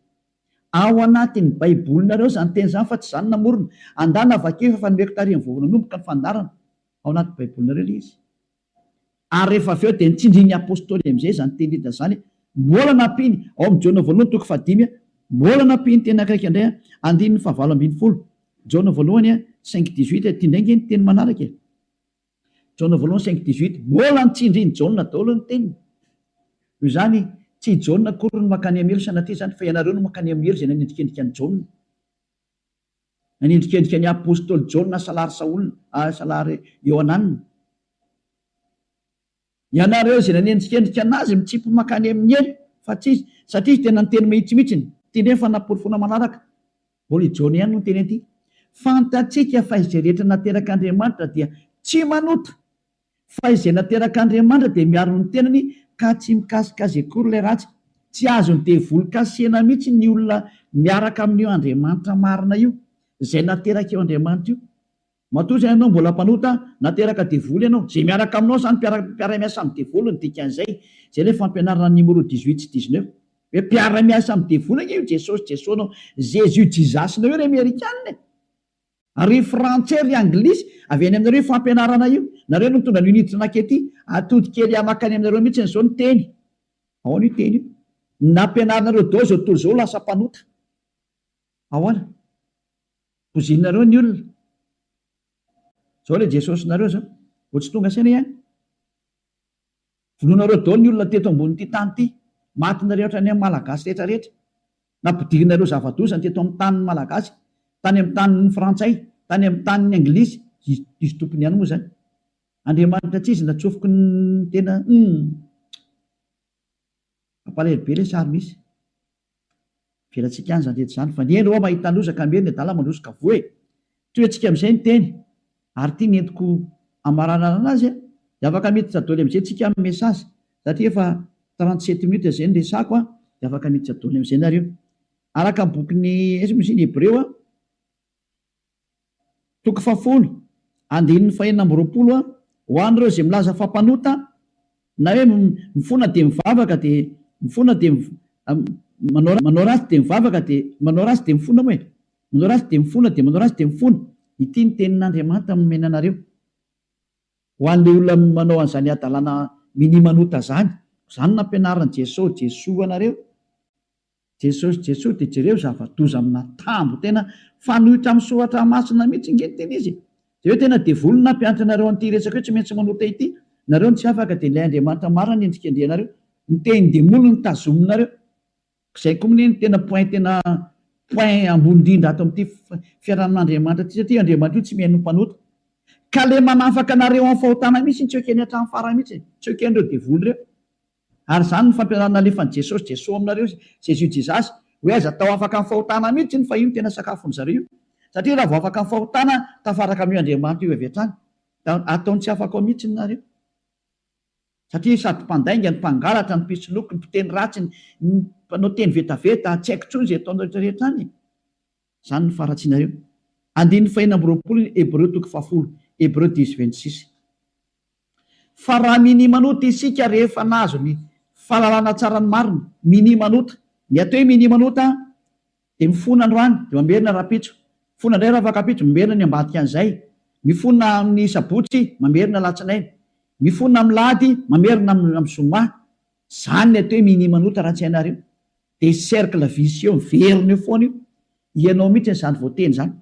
Ao anatin'ny baibolinareo zany teny zany fa tsy zany namorona. Andana avakeo fa nomeko tarihin'ny vovona nomboka ny fandarana. Ao anatin'ny baibolinareo le izy. Ary rehefa avy eo dia nitsindrin'ny apôstôly amin'izay zany teny hita zany. Mbola nampiny ao amin'ny Jaona voalohany toko fadimy, mbola nampiny teny akaiky indray andininy favalo ambin'ny folo. Jaona voalohany 5:18 ty indraingy ny teny manaraka. Jaona voalohany 5:18 mbola nitsindriny Jaona daholo ny teniny. Io zany tsy Jaona akory no makany amelo sanatria zany fa ianareo no makany amelo zay nanendrikendrika ny Jaona. Nanendrikendrika ny apôstôly Jaona salary Saolina, salary Ioananina. Ianareo zay nanendrikendrika anazy mitsipy makany amin'ny elo fa tsy satria tena ny teny mihitsimihitsiny. Ty ndray fa naporofona manaraka. Mbola Jaona ihany no teny aty. Fantatsika fa izay rehetra nateraka Andriamanitra dia tsy manota. Fa izay nateraka Andriamanitra dia miaro ny tenany ka tsy mikasikazy akory ilay ratsy. Tsy azo ny devoly kasena mihitsy ny olona miaraka amin'io Andriamanitra marina io, izay nateraka io Andriamanitra io. Matoa zay ianao mbola mpanota nateraka devoly ianao, zay miaraka aminao zany mpiara-miasa amin'ny devoly ny dikan'izay. Zay le fampianarana numéro 18 sy 19. Hoe mpiara-miasa amin'ny devoly io Jesosy Jesonao, Jésus Jesus-nao io ry Amerikanina. Ary frantsay ry anglisy avy any aminareo fampianarana io. Nareo no mitondra ny unité nakety atody kely amakany aminareo mihitsy n'izao ny teny. Ao ny teny io. Nampianaranareo dao zao tontolo zao lasa mpanota. Ahoana? Pozinareo ny olona. Zao le Jesosy nareo zao. Tsy tonga saina ihany. Vonoanareo dao ny olona teto ambonin'ity tany ity. Matinareo hatrany amin'ny malagasy rehetra rehetra. Nampidirinareo zava-dosany teto amin'ny tanin'ny malagasy, tany amin'ny tanin'ny frantsay, tany amin'ny tanin'ny anglisy. Izy tompony ihany moa zany. Andriamanitra tsy izy natsofoko ny tena ampalahelo be le sary misy. Velantsika any zany rehetra zany. Fa ny eny ao mahita lozaka mery ny adala mandrosoka voe. Toetsika amin'izay ny teny. Ary ity nentiko amaranana anazy dia afaka miditra daholo amin'izay tsika amin'ny mesazy. Satria efa 37 minutes zay ny resako dia afaka miditra daholo amin'izay nareo. Araka amin'ny bokin'ny esy ny Hebreo toko 10 andininy 4:20 ho an'ireo izay milaza fampanota na hoe mifona dia mivavaka dia mifona dia manao ratsy dia mivavaka dia manao ratsy dia mifona moa e. Manao ratsy dia mifona dia manao ratsy dia mifona. Ity ny tenin'Andriamanitra nomena anareo. Ho an'ilay olona manao an'izany adalana mini-manota zany. Zany nampianaran'i Jesosy Jesoa anareo. Jesosy Jesoa dia jereo zava-doza amina tambo tena fanohitra amin'ny soratra masina mihitsy ingeny teny izy. Dia hoe tena devoly nampianatra anareo an'ity resaka hoe tsy maintsy manota ity. Nareo no tsy afaka dia ilay Andriamanitra marina nendrikendry anareo. Ny teny demoly no tazominareo. Zay koa ny tena point ambony indrindra ato amin'ity fiarahan'Andriamanitra ty satria Andriamanitra io tsy mihaino mpanota. Ka le manafaka anareo amin'ny fahotana mihitsy tsy ekeny hatramin'ny farany mihitsy, tsy eken'ireo devoly reo. Ary zany ny fampianarana alefan'i Jesosy aminareo Jésus hoe aza tao afaka amin'ny fahotana mihitsy ny fa io tena sakafon'ny zareo. Satria raha vao afaka amin'ny fahotana tafaraka amin'io Andriamanitra io avy hatrany, ataony tsy afaka ao mihitsy nareo. Satria sady mpandainga ny mpangalatra ny mpisoloky ny mpiteny ratsy ny mpanao teny vetaveta tsy haiko intsony izay ataonao rehetrarehetra any. Zany ny faratsianareo. Andiny fahina amby roapolo Hébreu 10 Hébreu 10:26. Fa raha mini manota isika rehefa nazo ny fahalalana tsara ny marina, mini manota. Ny atao hoe mini manota dia mifona androany dia mamerina rapitso. Mifona indray raha fakapitso mamerina ny ambadika an'izay. Mifona amin'ny sabotsy mamerina latsinainy. Mifona amin'ny lahady mamerina amin'ny zoma. Zany ny atao hoe mini manota raha tsy hainareo. Dia cercle vicieux verina eo foana io. Ianao mihitsy izany voateny zany.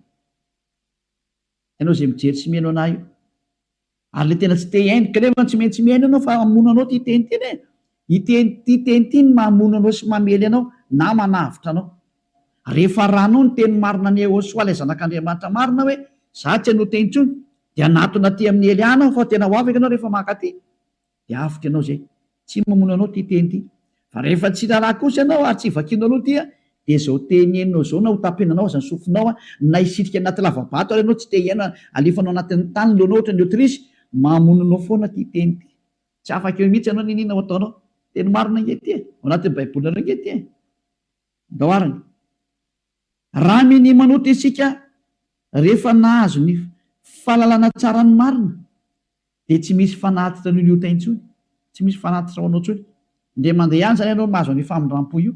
Ianao izay mijery tsy mihaino anahy io. Ary le tena tsy te haino, kanefa tsy maintsy mihaino ianao fa mamono anao ty teny teny e. Ty teny ty ny mamono anao sy mamely anao na manavitra anao. Rehefa ranao ny teny marina ny Yehosoa ilay zanak'Andriamanitra marina hoe za tsy hanao teny intsony, dia anatona ty amin'ny Eliana fa tena ho afaka ianao rehefa maka ty. Dia avotra ianao zay. Tsy mamono anao ty teny ty. Fa rehefa tsy lalà kosa ianao ary tsy vakianao anao ty, dia zao teny henonao zao na ho tapenanao aza ny sofinao na isitrika anaty lavabato ary ianao tsy te hiaina alefanao anatin'ny tany loanao ohatra ny Autrisy, mamono anao foana ty teny ty. Tsy afaka eo mihitsy ianao ninina ho ataonao. Teny marina nge ty ao anatin'ny baibolina nge ty. Daoarany. Raha mini manota isika rehefa nahazo ny fahalalana tsara ny marina, dia tsy misy fanatitra noho ny ota intsony. Tsy misy fanatitra ho anao intsony. Dia mandeha ihany zany ianao mahazo ny famindrampo io.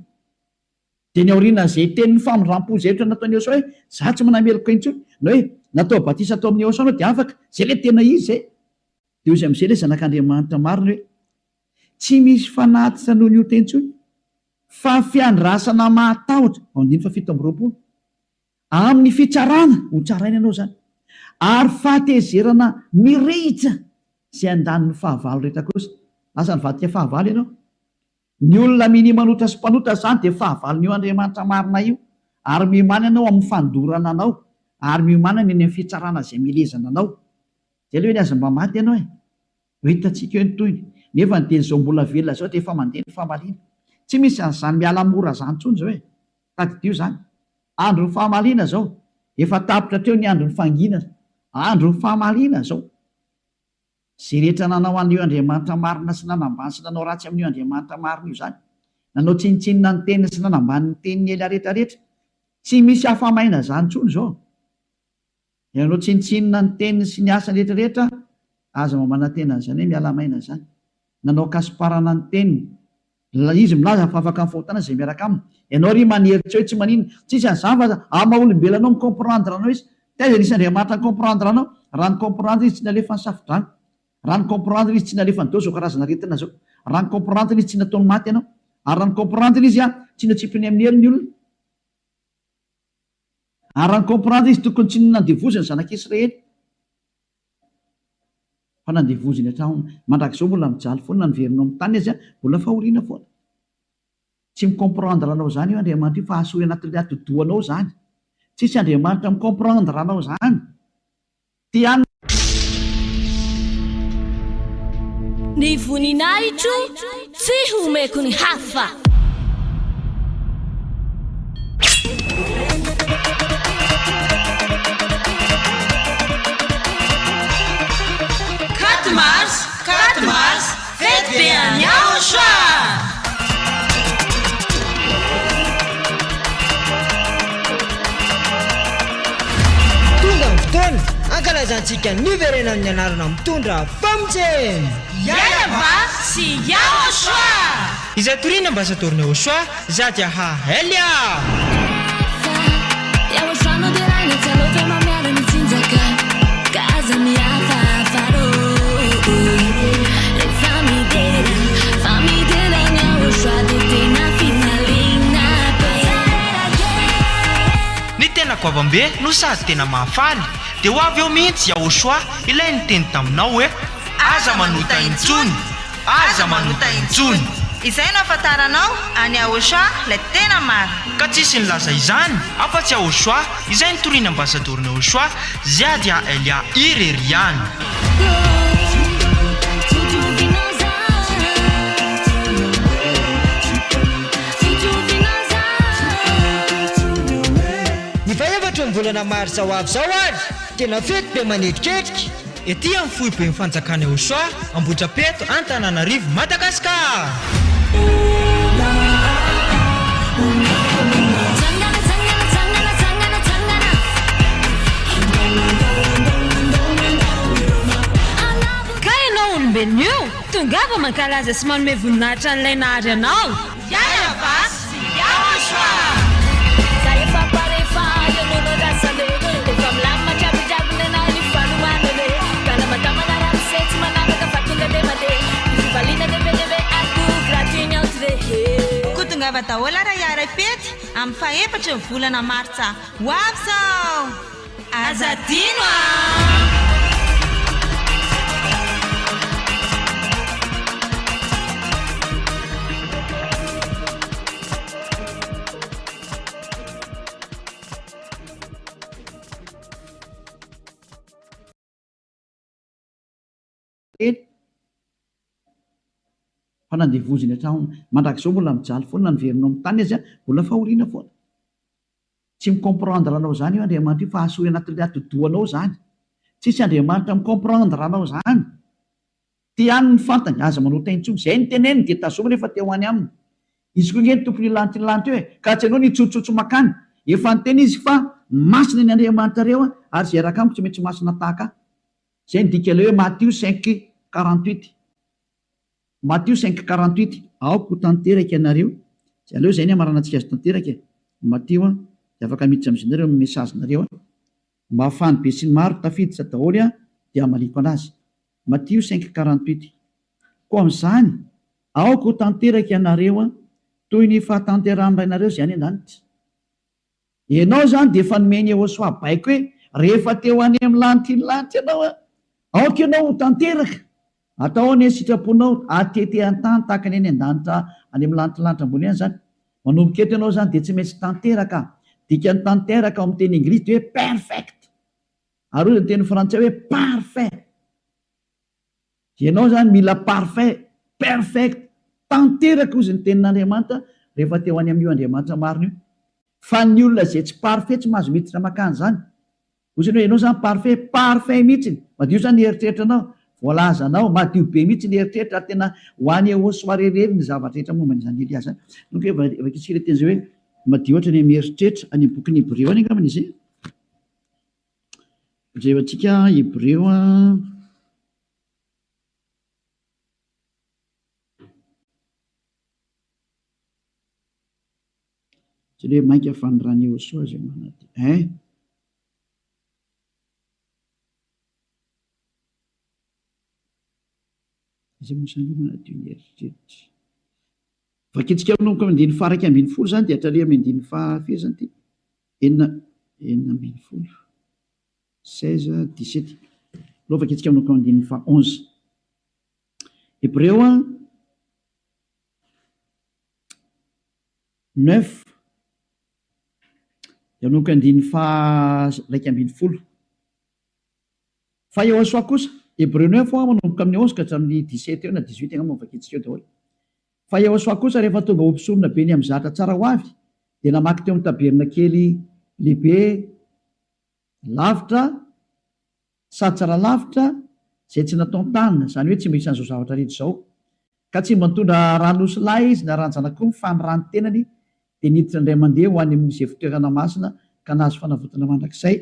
Dia ny aoriana izay tenin'ny famindrampo izay ohatra nataon'ny Yehosoa hoe za tsy manameloko intsony, na hoe natao batisa atao amin'ny Yehosoa anao dia afaka, zay le tena izy zay. Dia izy amin'izay le zanak'Andriamanitra marina hoe tsy misy fanatitra noho ny ota intsony, fa fiandrasana mahatahotra, andiny fa 7:20, amin'ny fitsarana ho tsaraina ianao zany, ary fahatezerana mirehitra izay andaniny fahavalo rehetra kosa. Asa nivadika fahavalo ianao. Ny olona mini manota sy mpanota zany dia fahavalon'io Andriamanitra marina io, ary miomana ianao amin'ny fandorana anao, ary miomana ny amin'ny fitsarana izay milezana anao. Zay le hoe niaza mba maty ianao e. Ho hitantsika eo ny toyny. Nefa ny teny zao mbola velona zao dia efa mandeha ny fahamaliana. Tsy misy an'izany miala mora zany intsony zao e. Tadidio zany. Andro ny fahamaliana zao. Efa tapitra teo ny andro ny fangina. Andro ny fahamaliana zao. Zay rehetra nanao an'io Andriamanitra marina sy nanambany sy nanao ratsy amin'io Andriamanitra marina io zany. Nanao tsinitsinina ny teniny sy nanambany ny teniny ela rehetrarehetra. Tsy misy hafamaina zany intsony zao. Nanao tsinitsinina ny teniny sy ny asany rehetrarehetra, aza mamana tena zany hoe miala maina zany. Nanao kasiparana ny teniny. Izy milaza fa afaka amin'ny fahotana izay miaraka aminy. Ianao ry maneritra hoe tsy manino. Tsisy an'izany fa ama olombelonao mikomprendre anao izy. Taiza nisy Andriamanitra mikomprendre anao. Raha ny komprendre izy tsy nalefa ny safidrano. Raha ny komprendre izy tsy nalefa ny dao zao karazana retina zao. Raha ny komprendre izy tsy nataony maty ianao. Ary raha ny komprendre izy tsy natsipiny amin'ny helo ny olona. Ary raha ny komprendre izy tokony tsy nandevoziny zanak'Israely. Fa nandevoziny hatrao mandrakizao mbola mijaly foana niverinao amin'ny tany izy mbola fahoriana foana. Tsy mikomprendre anao zany io Andriamanitra io fa asory anatin'ny atodoanao zany. Tsisy Andriamanitra mikomprendre anao zany. Ny voninahitro tsy homeko ny hafa. Katmars, fety be an'i Yehosoa. Tonga ny fotoana ankalazantsika niverena amin'ny anarana mitondra famojeny. Yayava sy Yehosoa. Izay toriana ambasadorina Yehosoa za dia Haelia. Yehosoa no dia raina tsy aloha fe mamiara ny tsinjaka kaza mihafa faro. Ny tena goavambe no sady tena mahafaly dia ho avy eo mihitsy Yehosoa ilay niteny taminao hoe aza manota intsony, aza manota intsony. izay no afantaranao any Aochoa ilay tena maro. Ka tsisy nilaza izany afa-tsy Aochoa izay nitoriana ambasadorina Aochoa Ziadia Elia Ireriany. Ny faefatra ny volana marsa ho avy zao ary tena fety be manetitrerika ety amin'ny foibe ny fanjakany Aochoa Ambohidrapeto Antananarivo Madagasikara. Ka ianao olombelona io tongava mankalaza sy manome voninahitra an'ilay nahary anao. Yaya Basy sy Aochoa. Kutungava dahola raha iara-pety amin'ny faefatra ny volana martsa ho avy zao. Azadino fa nandevoziny hatrao mandrakizao mbola mijaly foana niverinao amin'ny tany azy mbola fahoriana foana tsy micomprendre anao zany io Andriamanitra io fa asory anatin'ilay atodoanao zany tsisy Andriamanitra micomprendre anao zany ty any ny fantany aza manao taintsony zay ny teneny dia tazoma rehefa teo any aminy izy koa nge ny tompony lanty eo ka tsy anao ny tsotsotso makany efa nyteny izy fa masina ny Andriamanitra reo ary zay raka amiko tsy maintsy masina tahaka zay ny dika le hoe Matthieu 5:48 Matthieu 5:48 aoko tanteraka ianareo sy aleo zay ny amaranantsika azy tanteraka Matthieu dia afaka miditra amin'izinareo amin'ny mesazinareo mafany be sy ny maro tafiditra daholo dia maliko anazy Matthieu 5:48 koa amin'izany aoko tanteraka ianareo toy ny fahatanterahany rainareo zay any an-danitra ianao zany dia efa nomeny Aochoa baiko hoe rehefa teo any amin'ny lanitra ianao aoka ianao tanteraka atao ny sitraponao atete an-tany tahaka ny any an-danitra any amin'ny lanitra ambony any zany manomboka eto ianao zany dia tsy maintsy tanteraka dika ny tanteraka ao amin'ny teny anglisy dia hoe perfect ary ozy ny teny frantsay hoe parfait ianao zany mila parfait perfect tanteraka ozy ny tenin'Andriamanitra rehefa teo any amin'io Andriamanitra marina io fa ny olona zay tsy parfait tsy mahazo miditra makany zany ozy ny hoe ianao zany parfait mihitsy madio zany eritreritrana voalazanao madio be mihitsy ny eritreritra ary tena ho any Aochoa rerery ny zavatra rehetra momba n'izany Elias zany donc vakitsika teny zay hoe madio ohatra ny mieritreritra any bokin'ny Hébreu any angambany izy rehevatsika Hébreu tsy le mainka fanirany Aochoa zay manaty zay mosany manadio ny eritreritra vakitsika aminao ko andiny faraka ambiny folo zany dia hatrale amin'ny andiny fahafiry zany ty enina ambiny folo 16-17 lo vakitsika aminao ko andiny fa 11 Hébreu 9 dia aminao ko andiny fa raika ambiny folo fa Aochoa kosa Hébreu 9 manomboka amin'ny 11 ka hatramin'ny 17 eo na 18 angamba vakitsika eo daholo fa Aochoa kosa rehefa tonga ompisorona be ny amin'ny zatra tsara ho avy dia namaky teo amin'ny taberna kely lehibe lavitra sady tsara lavitra zay tsy natao tanina zany hoe tsy mba isan'izao zavatra rehetra zao ka tsy mba nitondra ranosy lahy izy na ranjana koa mifanirany tenany dia niditra indray mandeha ho any amin'izay fitoerana masina ka nahazo fanavotana mandrakizay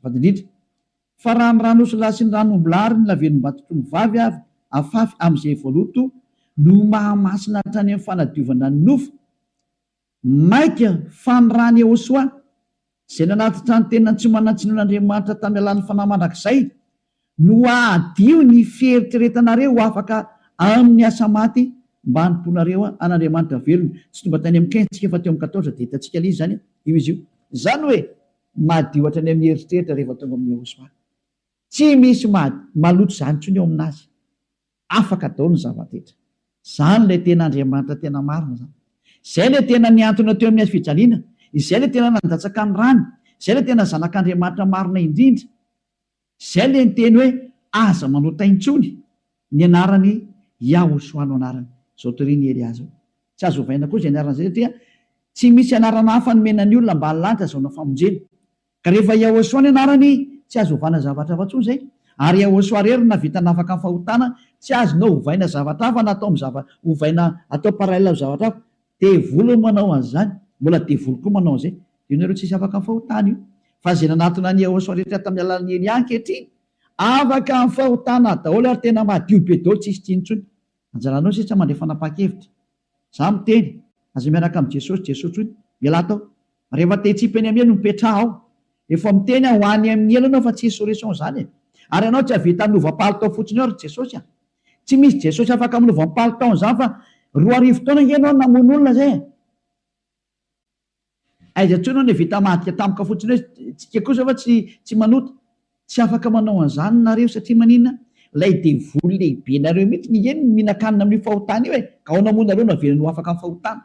vadindrindra fa raha ny ranosy lahy sy ny ranombolary ny lavelom-batotro mivavy avy afafy amin'izay voaloto no mahamasina hatrany amin'ny fanadiovana ny nofo maika fanirany Aochoa zay nanatitra ny tena tsy manantsinon'Andriamanitra tamin'ny alan'ny fanahy mandrakizay no adio ny fieritreretanareo ho afaka amin'ny asa maty mba hanimponareo an'Andriamanitra velona tsy tonga tany amin'ny 15 tsika fa teo amin'ny 14 dia hitantsika le zany io izy io zany hoe madio hatrany amin'ny eritreritra rehefa tonga amin'ny Aochoa tsy misy maloto zany ntsony eo aminazy afaka daholo ny zava-detra Zany le tena Andriamanitra tena marina zany. Izay le tena niantona teo amin'ny fijaliana, izay le tena nandatsaka ny rany, izay le tena zanak'Andriamanitra marina indrindra. Izay le niteny hoe aza manotaintsony ny anarany Yahosoa no anarany. Zao toriany Eliaza. Tsy azo ovaina koa izay anarana izay satria tsy misy anarana hafa nomenany olona mba halanitra zao na famonjena. Ka rehefa Yahosoa ny anarany tsy azo ovana zavatra hafa intsony izay. Ary Yahosoa rery na vita nafaka amin'ny fahotana tsy azonao ovaina zavatra hafa na atao ovaina atao parallela amin'ny zavatra hafa. Devoly manao an'izany, mbola devoly koa manao an'izay. Io nareo tsisy afaka amin'ny fahotana io. Fa izay nanatona ny Yahosoa rehetra tamin'ny alalan'ny Elia ankehitriny afaka amin'ny fahotana daholo ary tena madio be daholo tsisy tsinontsony. Anjaranao sisa mandray fanapa-kevitra. Za miteny aza miaraka amin'ny Jesosy, Jesosy hoy miala tao. Rehefa te hitsipy eny amin'ny elo mipetraha ao. Efa miteny ho any amin'ny elo anao fa tsisy solution zany. Ary ianao tsy havita minovam-palitao fotsiny ao ry Jesosy. Tsy misy Jesosy afaka minovam-palitao zany fa 2 taona ianao namono olona zay. Aiza tsoa ianao ny vita mahadika tampoka fotsiny hoe tsika kosa fa tsy manota. Tsy afaka manao an'izany nareo satria maninona? Ilay devoly lehibe nareo mihitsy ny eny mihinan-kanina amin'ny fahotana io ka ao namono nareo navelany ho afaka amin'ny fahotana.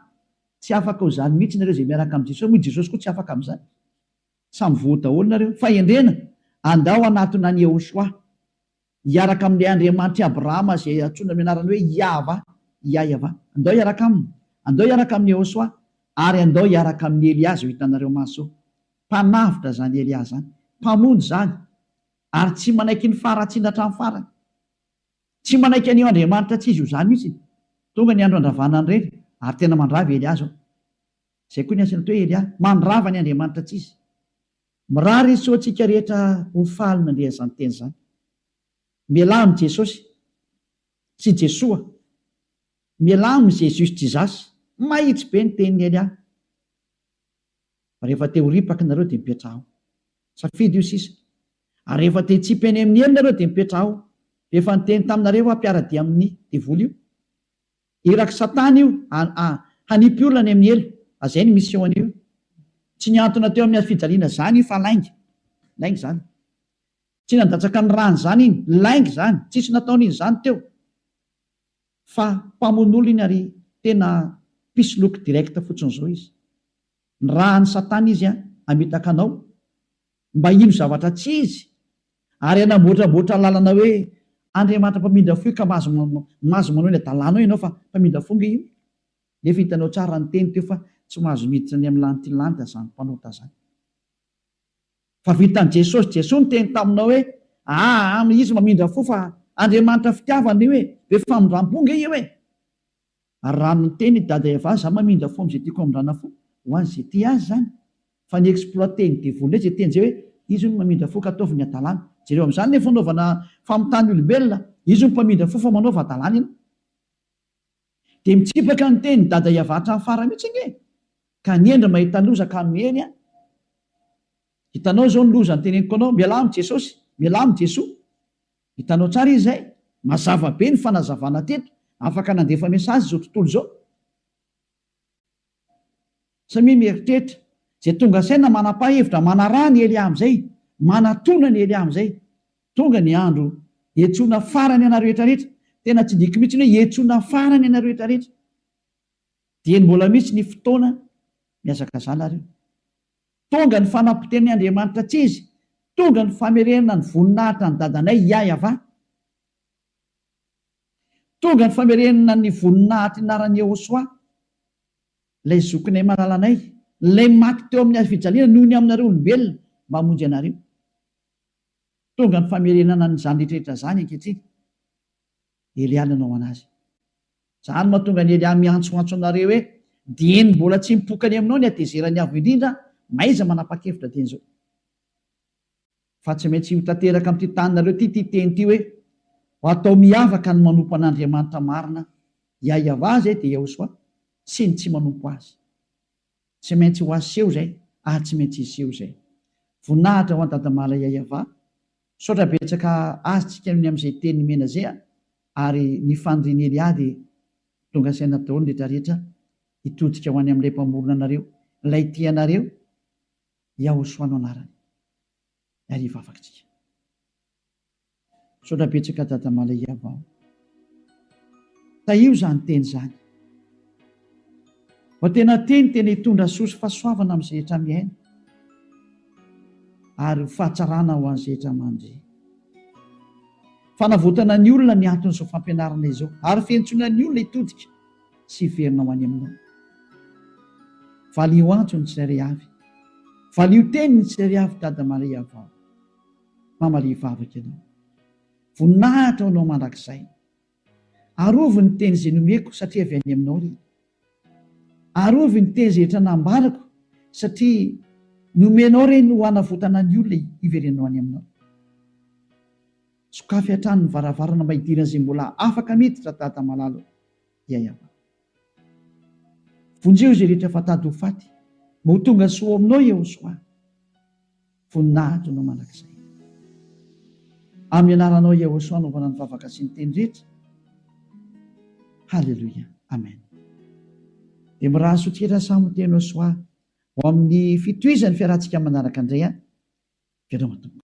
Tsy afaka ho zany mihitsy nareo izay miaraka amin'ny Jesosy. Moa Jesosy koa tsy afaka amin'izany. Samy voa daholo nareo. Fa endrena andao anatona ny Yahosoa hiaraka amin'ilay Andriamanitra Abrahama izay antsoina amin'ny anarany hoe Yahva. Andao hiaraka aminy. Andao hiaraka amin'ny Yahosoa ary andao hiaraka amin'ny Eliaza ho hitanareo maso. Mpanavitra zany Eliaza zany. Mpamonjy zany. Ary tsy manaiky ny faratsiana hatramin'ny farany. Tsy manaiky an'io Andriamanitra tsy izy io zany mihitsy. Tonga ny andro andravana ny reny ary tena mandrava Eliaza. Izay koa ny asana hoe Elia mandrava ny Andriamanitra tsy izy. Mirary izy soantsika rehetra ho falina ndray zany teny zany. Miala amin'ny Jesosy sy Jesoa. Miala amin'ny Jesosy Jesus. Mahitsy be ny tenin'ny Elia. Rehefa te ho ripaka nareo dia mipetraha ao. Safidy io sisa. Ary rehefa te hitsipy eny amin'ny elo nareo dia mipetraha ao. Rehefa niteny taminareo ampiaradia amin'ny devoly io. Iraky Satana io hanipy olona ny amin'ny elo. Azay ny mission io. Tsy niantona teo amin'ny fijaliana zany io fa lainga. Lainga zany. Tsy nandatsaka ny rany zany iny. Lainga zany. Tsisy nataony iny zany teo. Fa mpamono iny ary tena pisoloky direct fotsiny zao izy. Ny rahan'ny Satana izy amitaka anao mba ino zavatra tsy izy. Ary anamboatraboatra lalana hoe Andriamanitra mpamindra fo ka mazo manao ny adalana ianao fa mpamindra fonga io. Nefa hitanao tsara ny teny teo fa tsy mahazo miditra ny amin'ny lanity lanta zany mpanota zany. Fa vitan'i Jesosy, Jesosy ny teny taminao hoe izy mamindra fo fa Andriamanitra fitiavana io hoe be famindram-ponga io hoe. Ary raha ny teny dada Eva za mamindra fo amin'izay tiako amindrana fo ho an'izay ty azy zany. Fa ny exploité ny devoly zay teny zay hoe izy no mamindra fo ka ataovy ny adalana. Jereo amin'izany ny fanaovana famitany olombelona, izy no mpamindra fo fa manaova adalana ina. Dia mitsipaka ny teny dada Eva hatramin'ny farany mihitsy nge. Ka niendra mahita loza ka noheny a. Hitanao zao ny loza ny teneniko anao, miala amin'ny Jesosy, miala amin'ny Jesoa. Hitanao tsara izy zay, mazava be ny fanazavana teto, afaka nandefa mesazy zao tontolo zao. Samy mieritreritra, izay tonga saina manapa-hevitra, manarà ny Elia amin'izay, manatona ny Elia amin'izay. Tonga ny andro hiantsoana farany ana rehetra rehetra. Tena tsy diko mihitsy hoe hiantsoana farany ana rehetra rehetra. Dia mbola mihitsy ny fotoana miazaka zala reo. Tonga ny fanampiten'ny Andriamanitra tsy izy. Tonga ny famerenana ny voninahitra ny dadanay Yahva. Tonga ny famerenana ny voninahitra inaran'ny Yahosoa. Ilay zokinay malalanay, ilay maty teo amin'ny fijaliana noho ny aminareo olombelona mba hamonjy anareo. Tonga ny famerenana ny zany rehetrarehetra zany ankehitriny. Elia nanao anazy. Zany mahatonga ny Elia miantsoantso anareo hoe dieny mbola tsy mipokany aminao ny atezerany avo indrindra, maiza manapa-kevitra teny zao. Fa tsy maintsy ho tanteraka amin'ity taninareo ty teny ty hoe ho atao miavaka ny manompo an'Andriamanitra marina, Yahva zay dia Yahosoa, sy ny tsy manompo azy. Tsy maintsy ho aseho zay, tsy maintsy iseho zay. Voninahitra ho an-dadamala Yahva, saotra betsaka azy tsika amin'izay teny mena zay ary ny fandriny Elia dia tonga saina daholo rehetra rehetra hitodika ho any amin'ilay mpamorona anareo, ilay tianareo, Yahosoa no anarany. Ariva afakitsika. Saotra betsaka dadamala Yahva. taio zany teny zany. Fa tena tena hitondra soso fahasoavana amin'ny zehetra miaina ary fahatsarana ho an'ny zehetra mandry. Fanavotana ny olona ny anton'izao fampianarana izao ary fiantsoana ny olona hitodika sy hiverina ho any aminao. Valio antsony tsy ray avy, valio teniny tsy ray avy Dada Maria vao, mamalia vavaka ianao. Voninahitra anao mandrakizay. Arovy ny teny izay nomeko satria avy any aminao ry. Arovy ny teny zehetra nambarako satria nomenao reny ho hanavotana ny olona hiverenao any aminao. Sokafy hatrany ny varavarana maidirana izay mbola afaka miditra Dada malalo iayava. Vonjeo izay rehetra fatady ho faty, mo tonga soa aminao eo soa. Voninahitra anao mandrakizay. Amin'ny anaranao Jehosoa anaovana ny vavaka sy ny teny rehetra. Halleluia. Amen. Dia miraha sotrera samy teny soa ho amin'ny fitohizan'ny fiarantsika manaraka indray. Vedao matomboka.